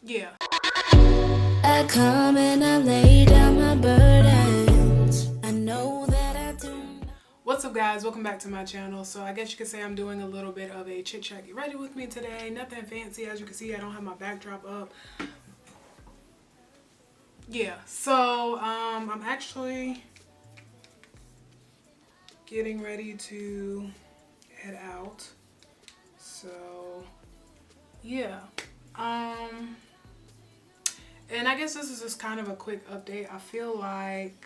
Yeah. I come and I lay down my burdens. I know that I do. What's up, guys? Welcome back to my channel. So I guess you could say I'm doing a little bit of a chit chat. Get ready with me today. Nothing fancy. As you can see, I don't have my backdrop up. Yeah, so I'm actually getting ready to head out. So yeah, and I guess this is just kind of a quick update. I feel like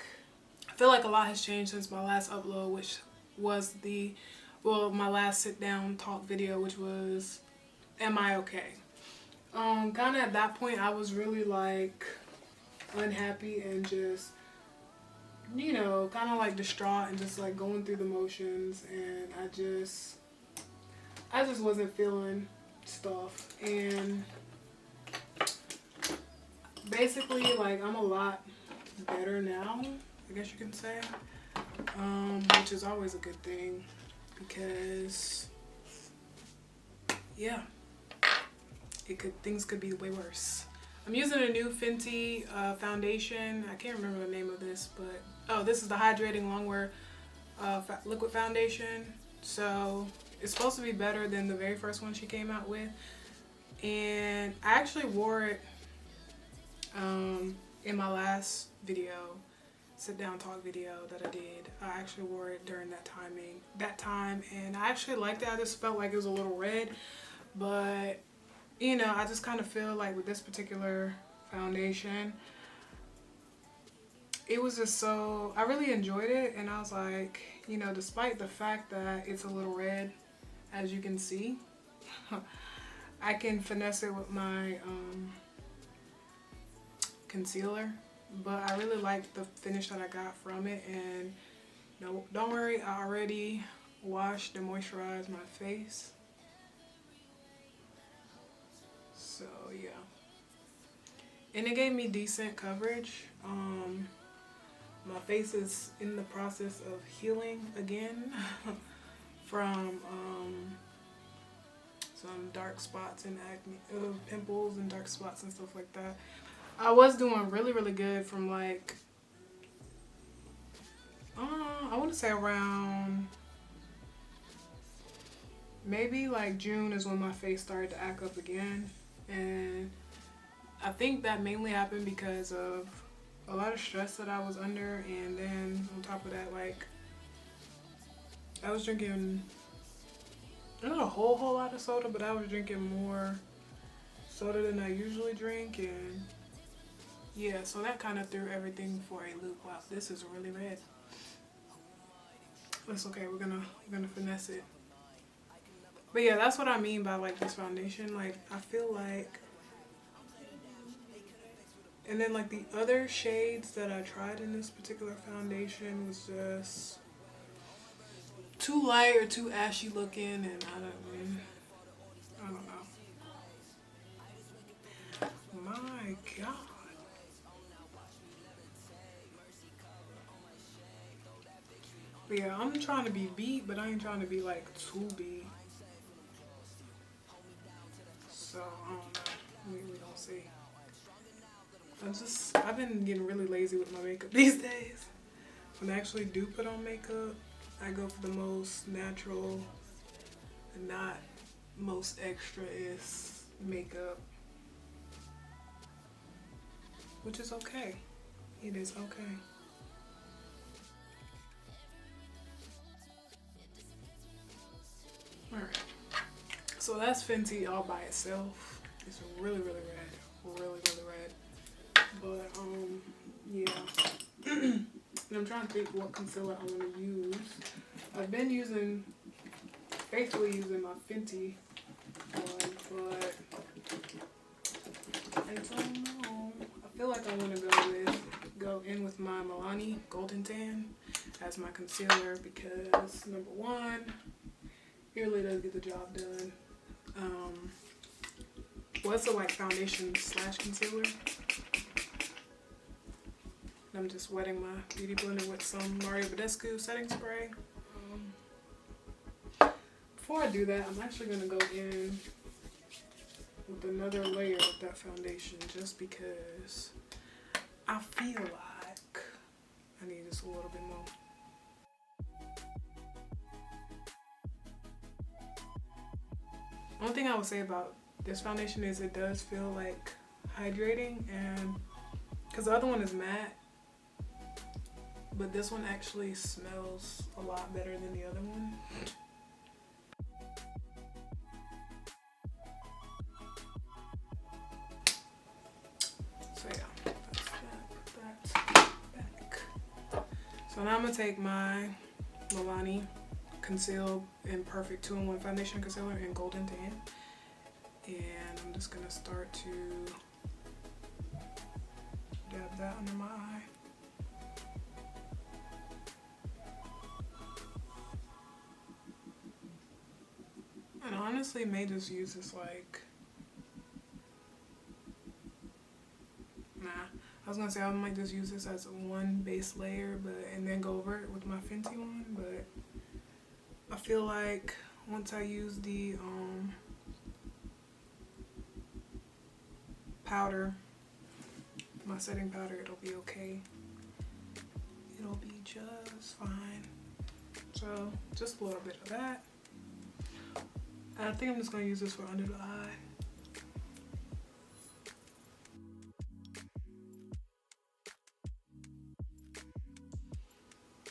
a lot has changed since my last upload, which was my last sit down talk video, which was Am I Okay? Kind of at that point I was really like unhappy and just, you know, kind of like distraught and just like going through the motions, and I just wasn't feeling stuff. And basically, like, I'm a lot better now, I guess you can say, which is always a good thing because yeah, things could be way worse. I'm using a new Fenty foundation. I can't remember the name of this, but this is the Hydrating Longwear liquid foundation. So it's supposed to be better than the very first one she came out with, and I actually wore it in my last video, sit down talk video that I did. I actually wore it during that time, and I actually liked it. I just felt like it was a little red, but you know, I just kind of feel like with this particular foundation, it was just so, I really enjoyed it, and I was like, you know, despite the fact that it's a little red, as you can see, I can finesse it with my concealer. But I really like the finish that I got from it, and no, don't worry, I already washed and moisturized my face. So yeah, and it gave me decent coverage. My face is in the process of healing again from some dark spots and acne, pimples and dark spots and stuff like that. I was doing really good from like I want to say around maybe like June is when my face started to act up again. And I think that mainly happened because of a lot of stress that I was under, and then on top of that, like, I was drinking not a whole lot of soda, but I was drinking more soda than I usually drink, and yeah, so that kind of threw everything for a loop. Wow, this is really red. That's okay, we're gonna finesse it. But yeah, that's what I mean by like this foundation. Like, I feel like, and then like the other shades that I tried in this particular foundation was just too light or too ashy looking, and I don't know. My God. But yeah, I'm trying to be beat, but I ain't trying to be like too beat. So I don't know. We don't see. I've been getting really lazy with my makeup these days. When I actually do put on makeup, I go for the most natural and not most extra-ist makeup, which is okay. It is okay. Alright, so that's Fenty all by itself. It's really red, really red. But yeah. And I'm trying to think what concealer I want to use. I've been basically using my Fenty one, but I don't know. I feel like I want to go in with my Milani Golden Tan as my concealer because, number one, it really does get the job done. Well, it's a like foundation / concealer. I'm just wetting my beauty blender with some Badescu setting spray. Before I do that, I'm actually going to go in with another layer of that foundation just because I feel like I need just a little bit more. One thing I would say about this foundation is it does feel like hydrating, and because the other one is matte, but this one actually smells a lot better than the other one. So yeah, that's that. Put that back. So now I'm gonna take my Milani Conceal in Perfect 2-in-1 Foundation Concealer in Golden Tan, and I'm just gonna start to dab that under my eye. And I honestly may just use this like, nah, I was gonna say I might just use this as one base layer, but and then go over it with my Fenty one, but I feel like once I use the powder, my setting powder, it'll be okay. It'll be just fine. So just a little bit of that. And I think I'm just gonna use this for under the eye.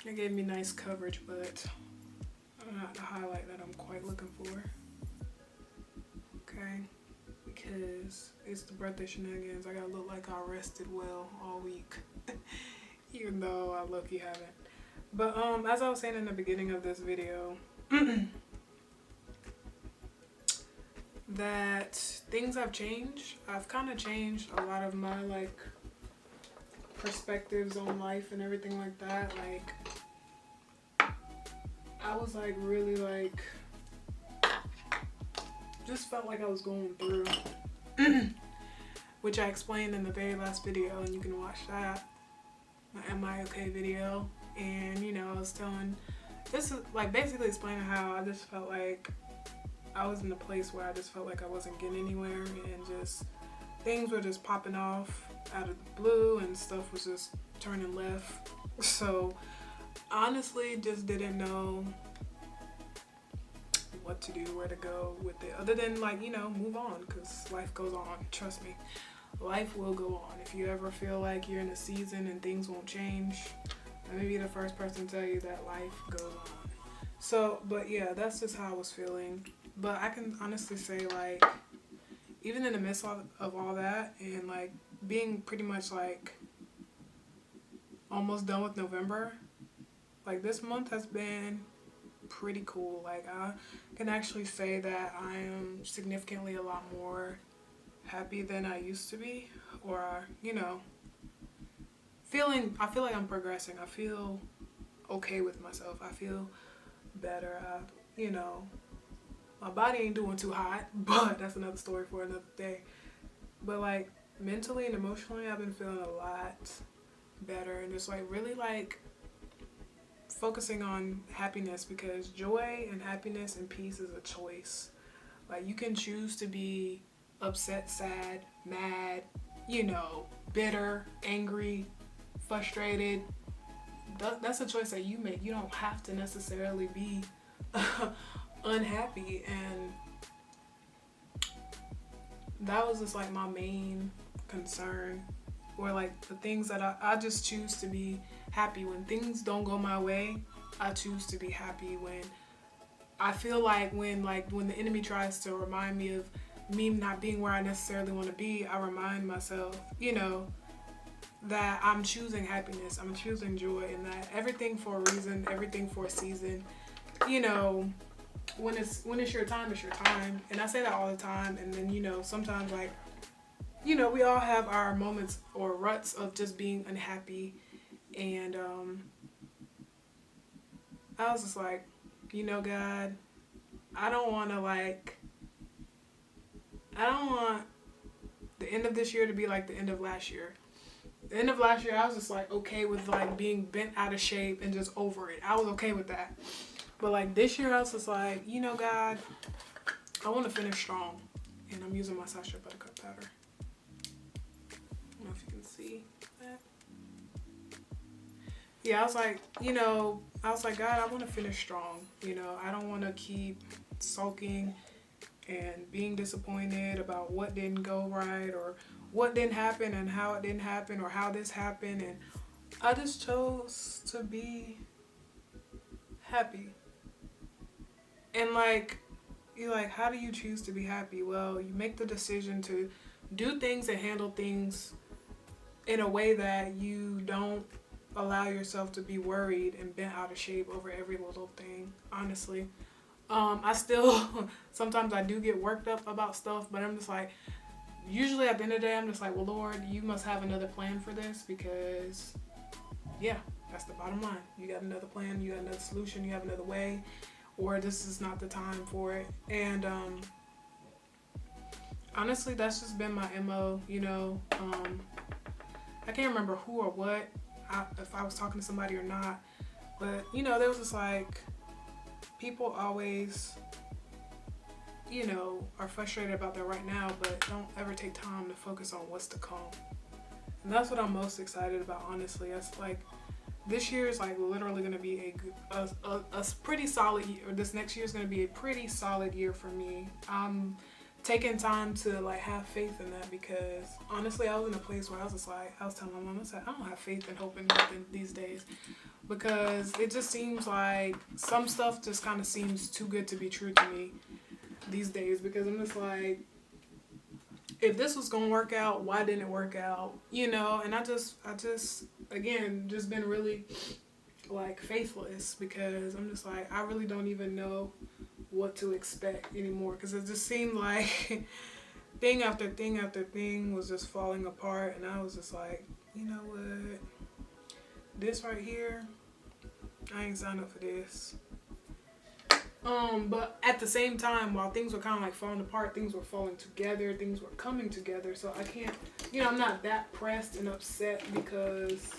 It gave me nice coverage, but not the highlight that I'm quite looking for. Okay, because it's the birthday shenanigans. I gotta look like I rested well all week, even though I low-key haven't. But as I was saying in the beginning of this video, that things have changed. I've kind of changed a lot of my like perspectives on life and everything like that. Like, I was like really like, just felt like I was going through, which I explained in the very last video, and you can watch that, my Am I Okay video. And you know, I was telling, this is like basically explaining how I just felt like I was in a place where I just felt like I wasn't getting anywhere, and just things were just popping off out of the blue and stuff was just turning left. So honestly just didn't know what to do, where to go with it, other than like, you know, move on, because life goes on. Trust me, life will go on. If you ever feel like you're in a season and things won't change, let me be the first person to tell you that life goes on. So, but yeah, that's just how I was feeling. But I can honestly say, like, even in the midst of all that, and like being pretty much like almost done with November, like this month has been pretty cool. Like, I can actually say that I am significantly a lot more happy than I used to be, or, you know, I feel like I'm progressing. I feel okay with myself. I feel better. You know, my body ain't doing too hot, but that's another story for another day. But like mentally and emotionally, I've been feeling a lot better, and just like really like focusing on happiness, because joy and happiness and peace is a choice. Like, you can choose to be upset, sad, mad, you know, bitter, angry, frustrated. That's a choice that you make. You don't have to necessarily be unhappy. And that was just like my main concern, or like the things that I just choose to be happy. When things don't go my way, I choose to be happy. When I feel like when the enemy tries to remind me of me not being where I necessarily want to be, I remind myself, you know, that I'm choosing happiness, I'm choosing joy, and that everything for a reason, everything for a season. You know, when it's your time, it's your time. And I say that all the time. And then, you know, sometimes, like, you know, we all have our moments or ruts of just being unhappy. And I was just like, you know, God, I don't want the end of this year to be like the end of last year. The end of last year, I was just like okay with like being bent out of shape and just over it. I was okay with that. But like this year, I was just like, you know, God, I want to finish strong. And I'm using my Sacha Buttercup powder. I don't know if you can see that. Yeah, I was like, you know, God, I want to finish strong. You know, I don't want to keep sulking and being disappointed about what didn't go right or what didn't happen and how it didn't happen or how this happened. And I just chose to be happy. And like, you're like, how do you choose to be happy? Well, you make the decision to do things and handle things in a way that you don't allow yourself to be worried and bent out of shape over every little thing, honestly. I still, sometimes I do get worked up about stuff, but I'm just like, usually at the end of the day, I'm just like, well, Lord, you must have another plan for this because, yeah, that's the bottom line. You got another plan, you got another solution, you have another way, or this is not the time for it. And honestly, that's just been my MO, you know. I can't remember who or what, if I was talking to somebody or not, but, you know, there was just like, people always, you know, are frustrated about their right now, but don't ever take time to focus on what's to come. And that's what I'm most excited about, honestly. That's like, this year is like literally going to be a pretty solid year. This next year is going to be a pretty solid year for me. I'm taking time to like have faith in that because honestly, I was in a place where I was just like, I was telling my mom, I said, I don't have faith and hope in nothing these days. Because it just seems like some stuff just kind of seems too good to be true to me these days. Because I'm just like, if this was gonna work out, why didn't it work out? You know, and I just again, just been really like faithless because I'm just like, I really don't even know what to expect anymore. Because it just seemed like thing after thing after thing was just falling apart. And I was just like, you know what? This right here, I ain't signed up for this. But at the same time, while things were kind of like falling apart, things were falling together, things were coming together. So I can't, you know, I'm not that pressed and upset because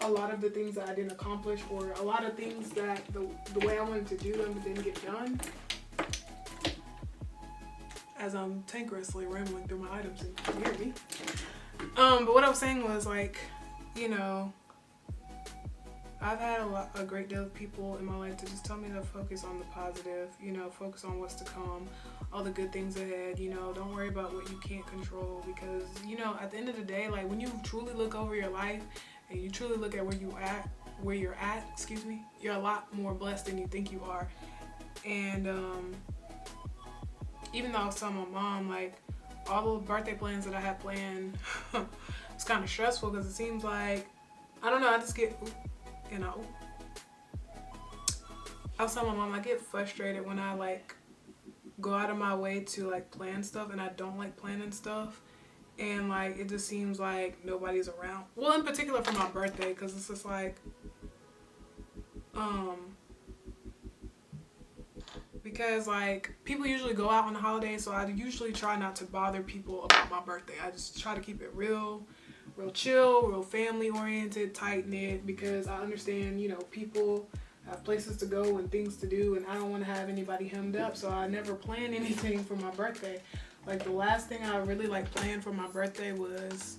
a lot of the things that I didn't accomplish or a lot of things that the way I wanted to do them didn't get done. As I'm tankerously rambling through my items and you hear me. But what I was saying was like, you know, I've had a great deal of people in my life to just tell me to focus on the positive, you know, focus on what's to come, all the good things ahead, you know, don't worry about what you can't control because, you know, at the end of the day, like when you truly look over your life and you truly look at where you're at, you're a lot more blessed than you think you are. And even though I was telling my mom, like, all the birthday plans that I had planned, it's kind of stressful because it seems like, I don't know, I just get, you know, I was telling my mom, I get frustrated when I like go out of my way to like plan stuff and I don't like planning stuff and like it just seems like nobody's around. Well, in particular for my birthday because it's just like, because like people usually go out on the holidays, so I usually try not to bother people about my birthday. I just try to keep it real chill, real family oriented, tight knit, because I understand, you know, people have places to go and things to do and I don't want to have anybody hemmed up, so I never plan anything for my birthday. Like the last thing I really like planned for my birthday was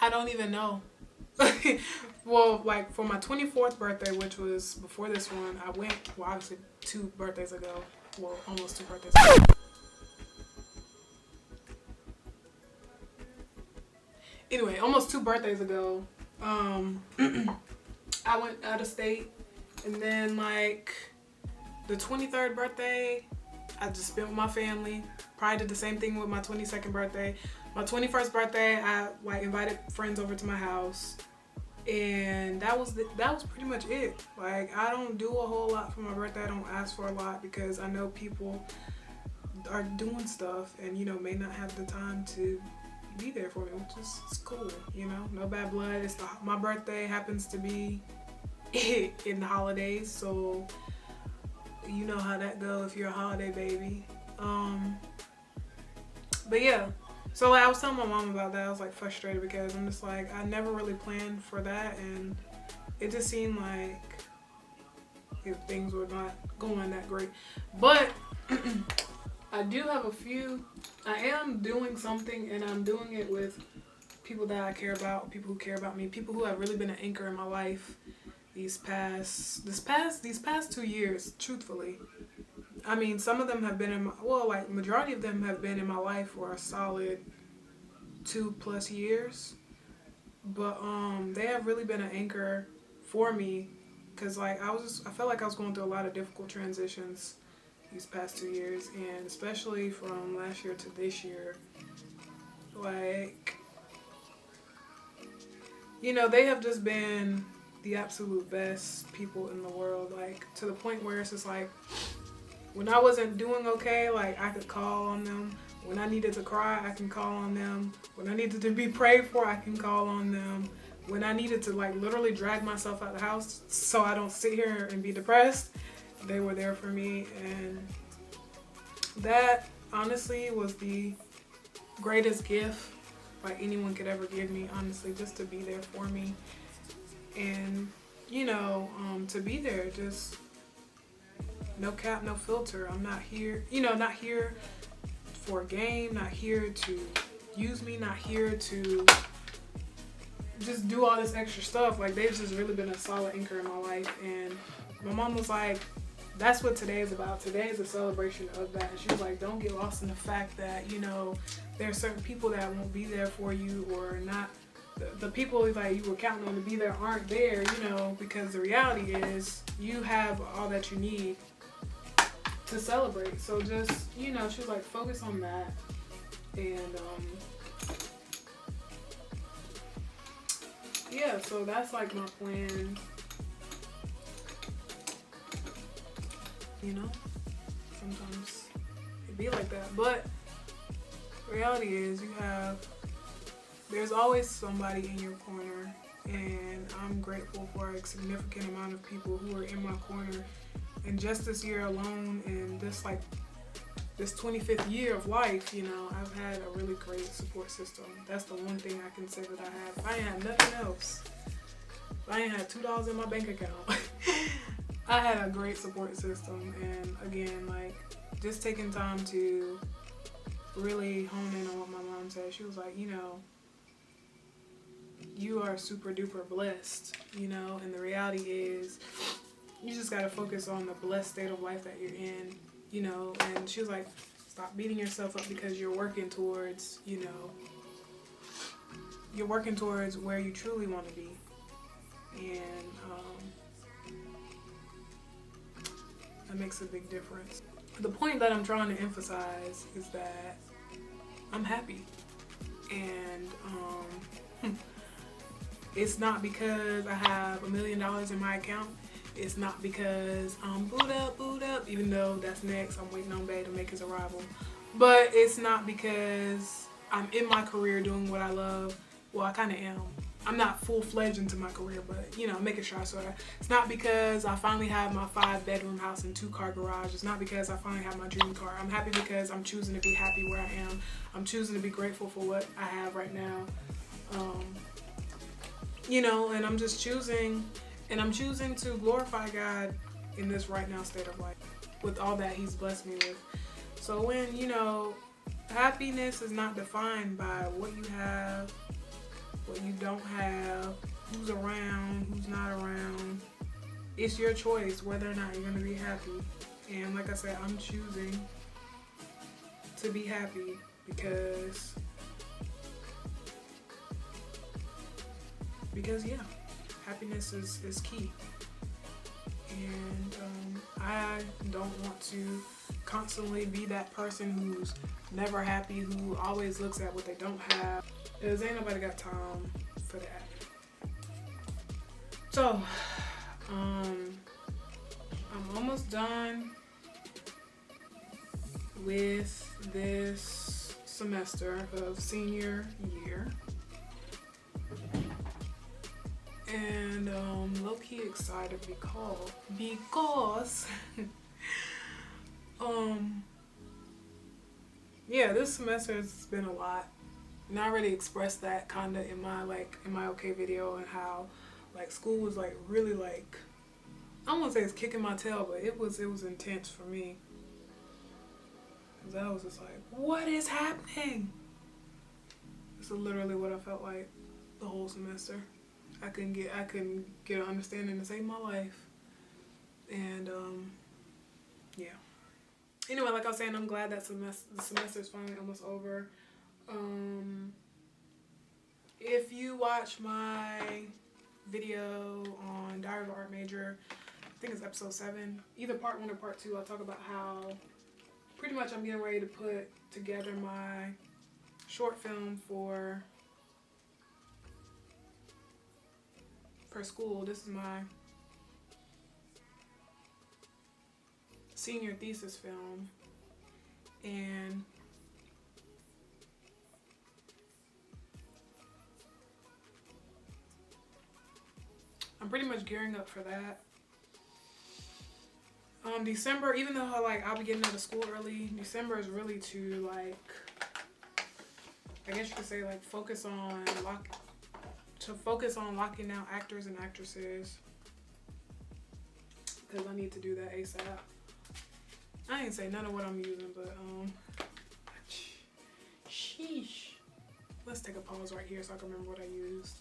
I don't even know. Well, like for my 24th birthday, which was before this one, I went, well, obviously 2 birthdays ago. Well, almost 2 birthdays ago. Anyway, almost 2 birthdays ago, I went out of state. And then like the 23rd birthday, I just spent with my family. Probably did the same thing with my 22nd birthday. My 21st birthday, I like invited friends over to my house. And that was pretty much it. Like I don't do a whole lot for my birthday. I don't ask for a lot because I know people are doing stuff and, you know, may not have the time to be there for me, which is cool, you know, no bad blood. My birthday happens to be in the holidays, so you know how that go if you're a holiday baby. But yeah, So like, I was telling my mom about that. I was like frustrated because I'm just like, I never really planned for that, and it just seemed like if things were not going that great. But I do have a few. I am doing something, and I'm doing it with people that I care about, people who care about me, people who have really been an anchor in my life these past 2 years, truthfully. I mean, some of them have been in my, well, like majority of them have been in my life for a solid 2+ years. But they have really been an anchor for me, because like I felt like I was going through a lot of difficult transitions these past 2 years, and especially from last year to this year. Like, you know, they have just been the absolute best people in the world, like to the point where it's just like, when I wasn't doing okay, like I could call on them. When I needed to cry, I can call on them. When I needed to be prayed for, I can call on them. When I needed to like literally drag myself out of the house so I don't sit here and be depressed, they were there for me. And that honestly was the greatest gift like anyone could ever give me, honestly, just to be there for me. And you know, to be there, just no cap, no filter. I'm not here, you know, not here for a game, not here to use me, not here to just do all this extra stuff. Like, they've just really been a solid anchor in my life. And my mom was like, that's what today is about. Today is a celebration of that. And she was like, don't get lost in the fact that, you know, there are certain people that won't be there for you, or not. The people that you were counting on to be there aren't there, you know, because the reality is you have all that you need to celebrate. So just, you know, she was like, focus on that. And yeah, so that's like my plan. You know, sometimes it be like that, but the reality is there's always somebody in your corner, and I'm grateful for a significant amount of people who are in my corner. And just this year alone, and this 25th year of life, you know, I've had a really great support system. That's the one thing I can say that I have. If I ain't had nothing else, if I ain't had $2 in my bank account, I had a great support system. And again, like, just taking time to really hone in on what my mom said. She was like, you know, you are super duper blessed, you know, and the reality is you just gotta focus on the blessed state of life that you're in, you know. And she was like, stop beating yourself up, because you're working towards, you know, you're working towards where you truly want to be. And that makes a big difference. The point that I'm trying to emphasize is that I'm happy. And it's not because I have $1 million in my account. It's not because I'm booed up, even though that's next. I'm waiting on Bae to make his arrival. But it's not because I'm in my career doing what I love. Well, I kind of am. I'm not full-fledged into my career, but, you know, making sure I sort of. It's not because I finally have my 5-bedroom house and 2-car garage. It's not because I finally have my dream car. I'm happy because I'm choosing to be happy where I am. I'm choosing to be grateful for what I have right now. You know, and I'm just choosing, and I'm choosing to glorify God in this right now state of life with all that He's blessed me with. So when, you know, happiness is not defined by what you have, what you don't have, who's around, who's not around. It's your choice whether or not you're going to be happy. And like I said, I'm choosing to be happy because yeah, happiness is key. And I don't want to constantly be that person who's never happy, who always looks at what they don't have, because ain't nobody got time for that. So I'm almost done with this semester of senior year. And low-key excited because yeah, this semester has been a lot. And I already expressed that kind of in my okay video, and how like school was like really like, I don't want to say it's kicking my tail, but it was intense for me. Cause I was just like, what is happening? This is literally what I felt like the whole semester. I couldn't get an understanding to save my life. And yeah. Anyway, like I was saying, I'm glad that the semester is finally almost over. If you watch my video on Diary of an Art Major, I think it's episode 7, either part 1 or part 2, I talk about how pretty much I'm getting ready to put together my short film for school. This is my senior thesis film, and I'm pretty much gearing up for that. December, even though like I'll be getting out of school early, December is really to like, I guess you could say like focus on locking down actors and actresses, because I need to do that ASAP. I ain't say none of what I'm using, but sheesh. Let's take a pause right here so I can remember what I used.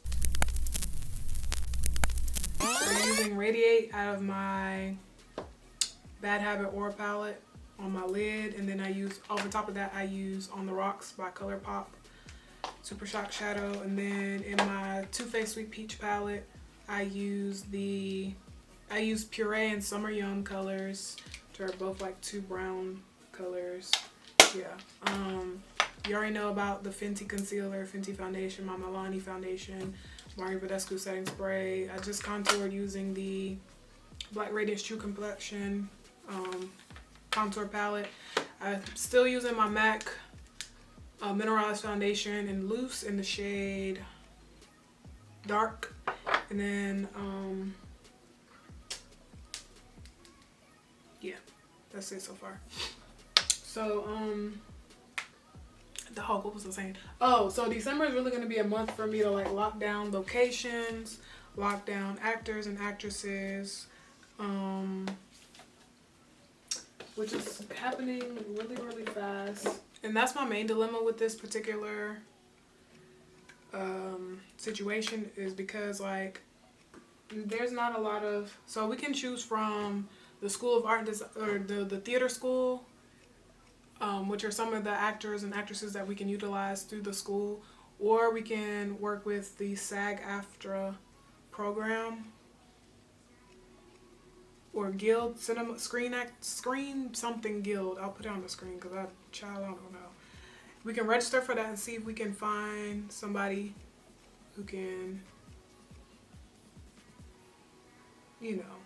I'm using Radiate out of my Bad Habit Aura palette on my lid, and then I use, over top of that, I use On the Rocks by Colourpop Supershock shadow, and then in my Too Faced Sweet Peach palette, I use Puree and Summer Young colors, which are both like 2 brown colors. Yeah. You already know about the Fenty concealer, Fenty foundation, my Milani foundation, Badescu setting spray. I just contoured using the Black Radiance True Complexion contour palette. I'm still using my MAC Mineralized foundation in Loose in the shade Dark. And then, yeah, that's it so far. So, what was I saying? Oh, so December is really going to be a month for me to like lock down locations, lock down actors and actresses, which is happening really, really fast. And that's my main dilemma with this particular situation, is because like there's not a lot of, so we can choose from the School of Art or the theater school, which are some of the actors and actresses that we can utilize through the school, or we can work with the SAG-AFTRA program or guild, cinema screen something guild. I'll put it on the screen because I don't know. We can register for that and see if we can find somebody who can, you know,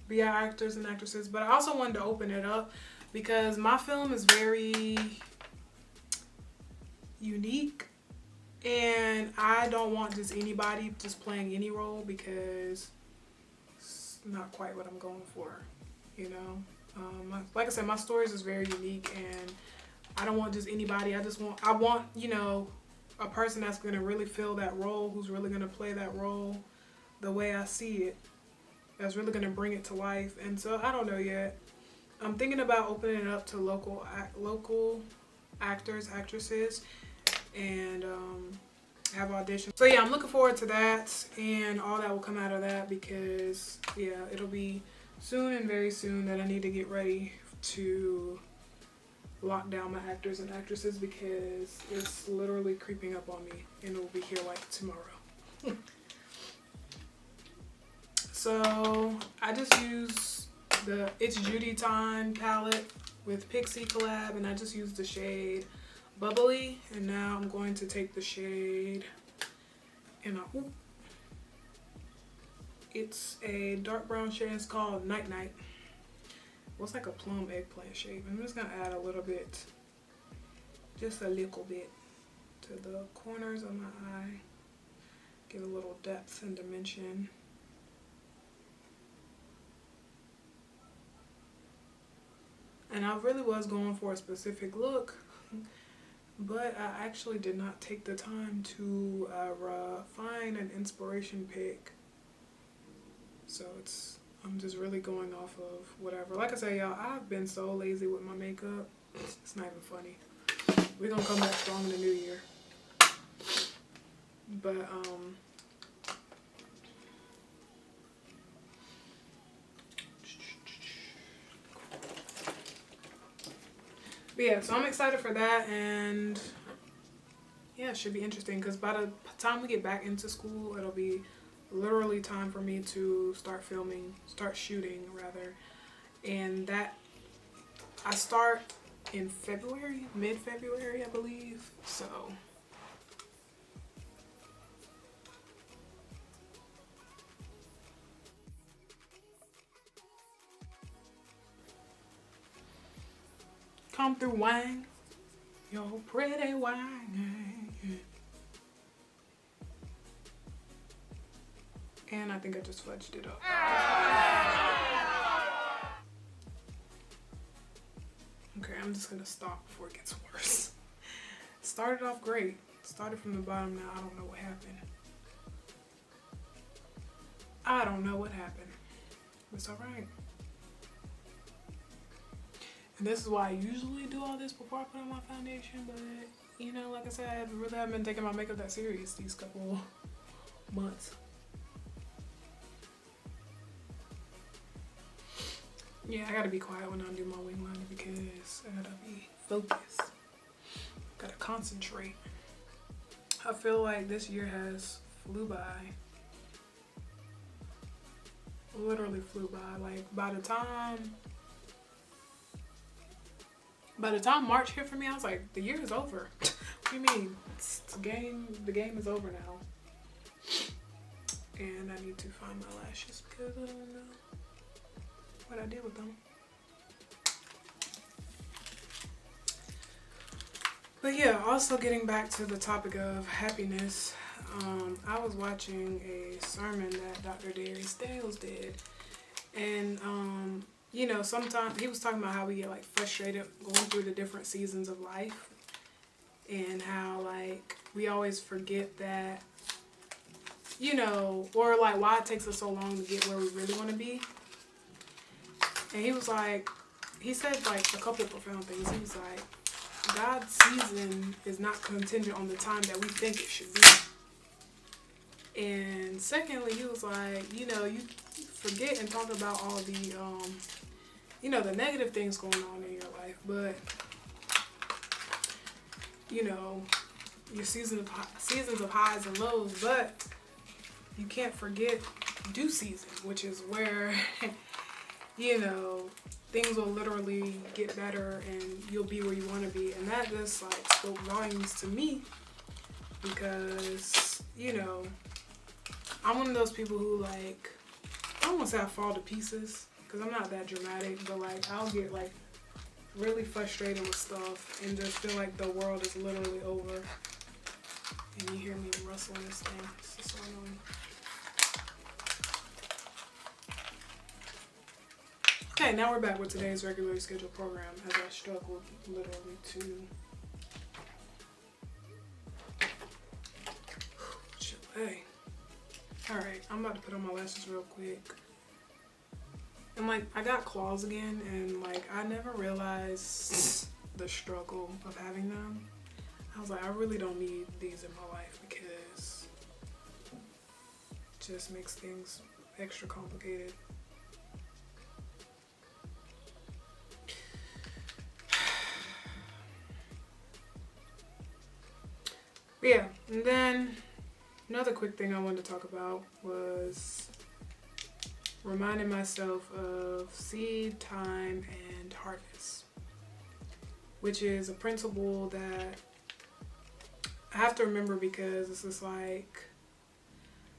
be our actors and actresses. But I also wanted to open it up because my film is very unique, and I don't want just anybody just playing any role, because it's not quite what I'm going for, you know. Like I said, my stories is very unique, and I don't want just anybody. I want, you know, a person that's going to really fill that role, who's really going to play that role the way I see it, that's really going to bring it to life. And so I don't know yet. I'm thinking about opening it up to local actors, actresses, and have auditions. So yeah, I'm looking forward to that and all that will come out of that, because yeah, it'll be soon and very soon that I need to get ready to lock down my actors and actresses, because it's literally creeping up on me, and it will be here like tomorrow. So I just use the It's Judy Time palette with Pixie collab, and I just used the shade Bubbly, and now I'm going to take the shade in a hoop. It's a dark brown shade. It's called Night Night. Looks like a plum eggplant shade. I'm just gonna add a little bit, just a little bit, to the corners of my eye. Give a little depth and dimension. And I really was going for a specific look. but I actually did not take the time to find an inspiration pick. So I'm just really going off of whatever. Like I said, y'all, I've been so lazy with my makeup. It's not even funny. We're gonna come back strong in the new year. But yeah, so I'm excited for that, and yeah, it should be interesting because by the time we get back into school, it'll be literally time for me to start shooting rather, and that I start in February, mid-February, I believe. So come through, Wang, your pretty Wang. And I think I just fudged it up. Okay, I'm just gonna stop before it gets worse. Started off great. Started from the bottom, now I don't know what happened. I don't know what happened. It's alright. And this is why I usually do all this before I put on my foundation, but you know, like I said, I really haven't been taking my makeup that serious these couple months. Yeah, I gotta be quiet when I do my wing liner because I gotta be focused. Gotta concentrate. I feel like this year has flew by. Literally flew by. Like by the time March hit for me, I was like, the year is over. What do you mean? The game is over now. And I need to find my lashes because I don't know what I did with them. But yeah, also getting back to the topic of happiness, I was watching a sermon that Dr. Darius Dales did, and you know, sometimes he was talking about how we get like frustrated going through the different seasons of life, and how like we always forget that, you know, or like why it takes us so long to get where we really want to be. And he was like, he said like a couple of profound things. He was like, God's season is not contingent on the time that we think it should be. And secondly, he was like, you know, you forget and talk about all the, you know, the negative things going on in your life, but, you know, your seasons of highs and lows, but you can't forget due season, which is where, you know, things will literally get better and you'll be where you want to be. And that just like spoke volumes to me because, you know, I'm one of those people who like, I don't want to say I fall to pieces because I'm not that dramatic, but like I'll get like really frustrated with stuff and just feel like the world is literally over. And you hear me rustling this thing. It's just so annoying. Okay, now we're back with today's regularly scheduled program as I struggled literally to Chile. Alright, I'm about to put on my lashes real quick. And like, I got claws again and like, I never realized the struggle of having them. I was like, I really don't need these in my life because it just makes things extra complicated. Yeah, and then another quick thing I wanted to talk about was reminding myself of seed, time, and harvest, which is a principle that I have to remember because it's just like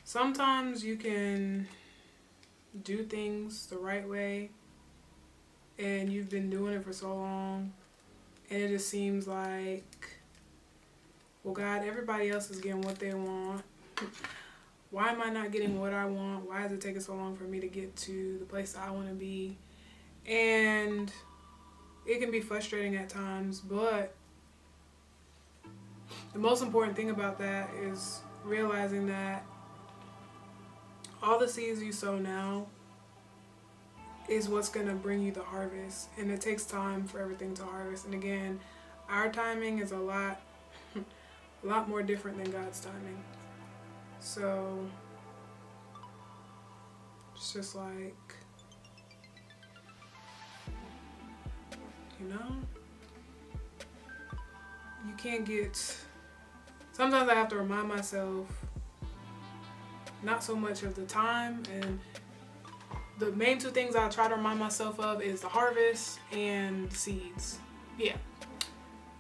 sometimes you can do things the right way and you've been doing it for so long and it just seems like, well, God, everybody else is getting what they want. Why am I not getting what I want? Why is it taking so long for me to get to the place that I want to be? And it can be frustrating at times, but the most important thing about that is realizing that all the seeds you sow now is what's going to bring you the harvest, and it takes time for everything to harvest. And again, our timing is a lot more different than God's timing. So it's just like, you know, you can't get, sometimes I have to remind myself not so much of the time, and the main two things I try to remind myself of is the harvest and the seeds. Yeah.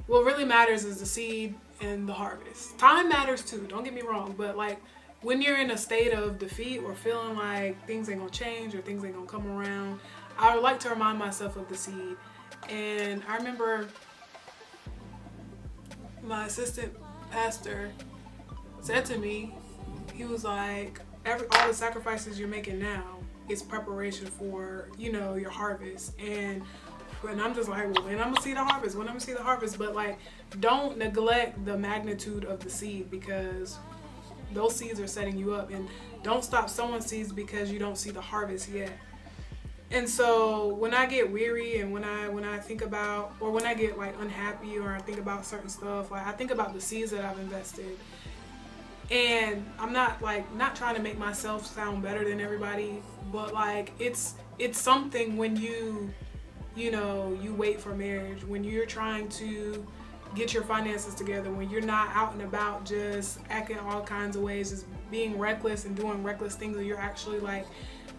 What really matters is the seed and the harvest. Time matters too, don't get me wrong, but like when you're in a state of defeat or feeling like things ain't gonna change or things ain't gonna come around, I would like to remind myself of the seed. And I remember my assistant pastor said to me, he was like, all the sacrifices you're making now is preparation for, you know, your harvest. And I'm just like, well, when I'm gonna see the harvest? When I'm gonna see the harvest? But like, don't neglect the magnitude of the seed, because those seeds are setting you up. And don't stop sowing seeds because you don't see the harvest yet. And so when I get weary and when I think about, or when I get like unhappy or I think about certain stuff, like I think about the seeds that I've invested. And I'm not trying to make myself sound better than everybody, but like it's something when you know, you wait for marriage, when you're trying to get your finances together, when you're not out and about just acting all kinds of ways, just being reckless and doing reckless things, and you're actually like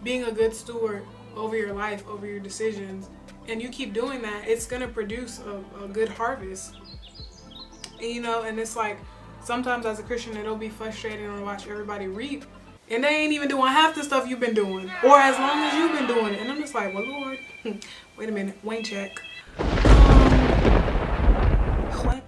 being a good steward over your life, over your decisions, and you keep doing that, it's gonna produce a good harvest. And, you know, and it's like, sometimes as a Christian, it'll be frustrating to watch everybody reap, and they ain't even doing half the stuff you've been doing, or as long as you've been doing it. And I'm just like, well, Lord, wait a minute, Wayne check. What?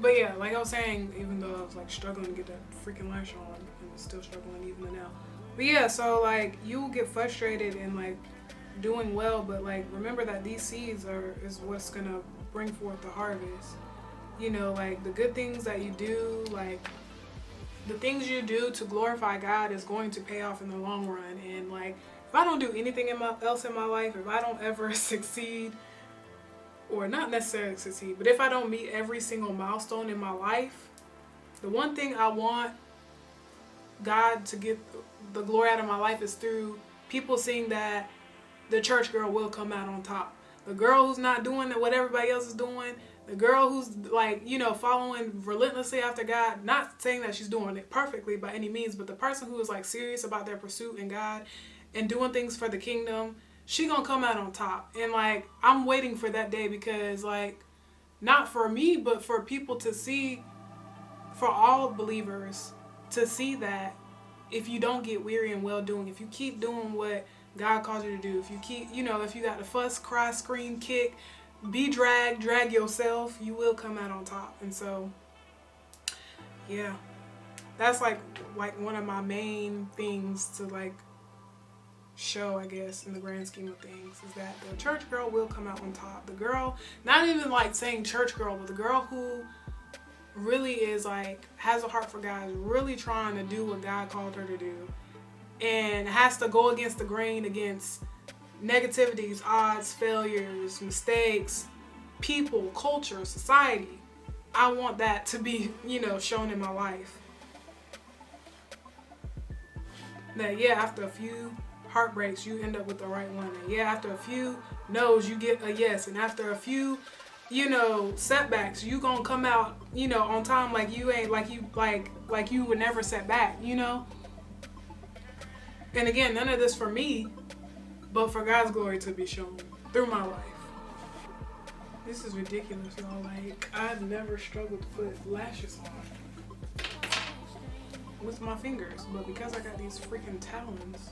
But yeah, like I was saying, even though I was like struggling to get that freaking lash on, and still struggling even now. But yeah, so like you will get frustrated and like doing well, but like remember that these seeds is what's gonna bring forth the harvest. You know, like the good things that you do, like the things you do to glorify God is going to pay off in the long run. And like if I don't do anything else in my life, if I don't ever succeed, or not necessarily succeed, but if I don't meet every single milestone in my life, the one thing I want God to get the glory out of my life is through people seeing that the church girl will come out on top. The girl who's not doing what everybody else is doing, the girl who's like, you know, following relentlessly after God, not saying that she's doing it perfectly by any means, but the person who is like serious about their pursuit in God and doing things for the kingdom, she gonna come out on top. And like, I'm waiting for that day, because like, not for me, but for people to see, for all believers to see that if you don't get weary in well doing, if you keep doing what God calls you to do, if you keep, you know, if you got to fuss, cry, scream, kick, be drag yourself, you will come out on top. And so yeah, that's like one of my main things to like show, I guess, in the grand scheme of things, is that the church girl will come out on top. The girl, not even like saying church girl, but the girl who really is like, has a heart for God, is really trying to do what God called her to do, and has to go against the grain, against negativities, odds, failures, mistakes, people, culture, society. I want that to be, you know, shown in my life. That yeah, after a few heartbreaks, you end up with the right one. And yeah, after a few no's, you get a yes. And after a few, you know, setbacks, you gonna come out, you know, on time, like you ain't, like you would never set back, you know. And again, none of this for me, but for God's glory to be shown through my life. This is ridiculous, y'all. Like, I've never struggled to put lashes on with my fingers, but because I got these freaking talons,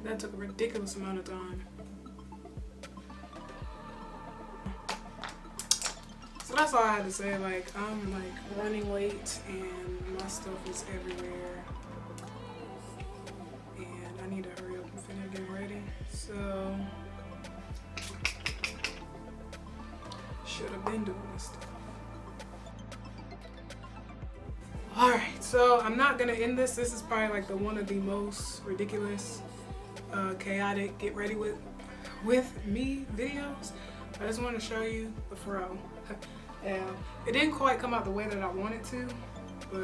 that took a ridiculous amount of time. So that's all I had to say. Like, I'm like running late and my stuff is everywhere. And I need to hurry up and finish getting ready. So been doing this stuff. Alright, so I'm not gonna end this. This is probably like one of the most ridiculous, chaotic get ready with me videos. I just want to show you the fro. Yeah, it didn't quite come out the way that I wanted to, but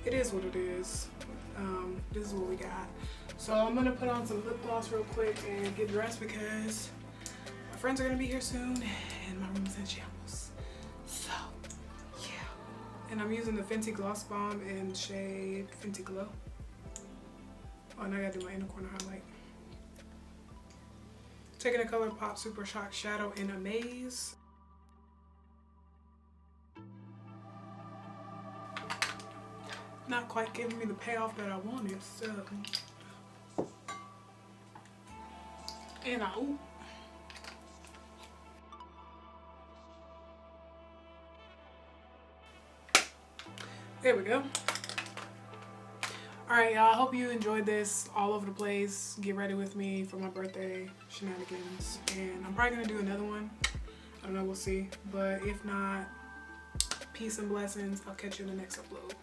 it is what it is. This is what we got. So I'm gonna put on some lip gloss real quick and get dressed because my friends are gonna be here soon and my room is in shambles. So yeah, and I'm using the Fenty Gloss Bomb in shade Fenty Glow. Oh, and I gotta do my inner corner highlight. Taking a Colourpop Supershock Shadow in Amaze. Not quite giving me the payoff that I wanted, so. And ooh. There we go. Alright, y'all, I hope you enjoyed this all over the place. Get ready with me for my birthday shenanigans. And I'm probably gonna do another one. I don't know, we'll see. But if not, peace and blessings. I'll catch you in the next upload.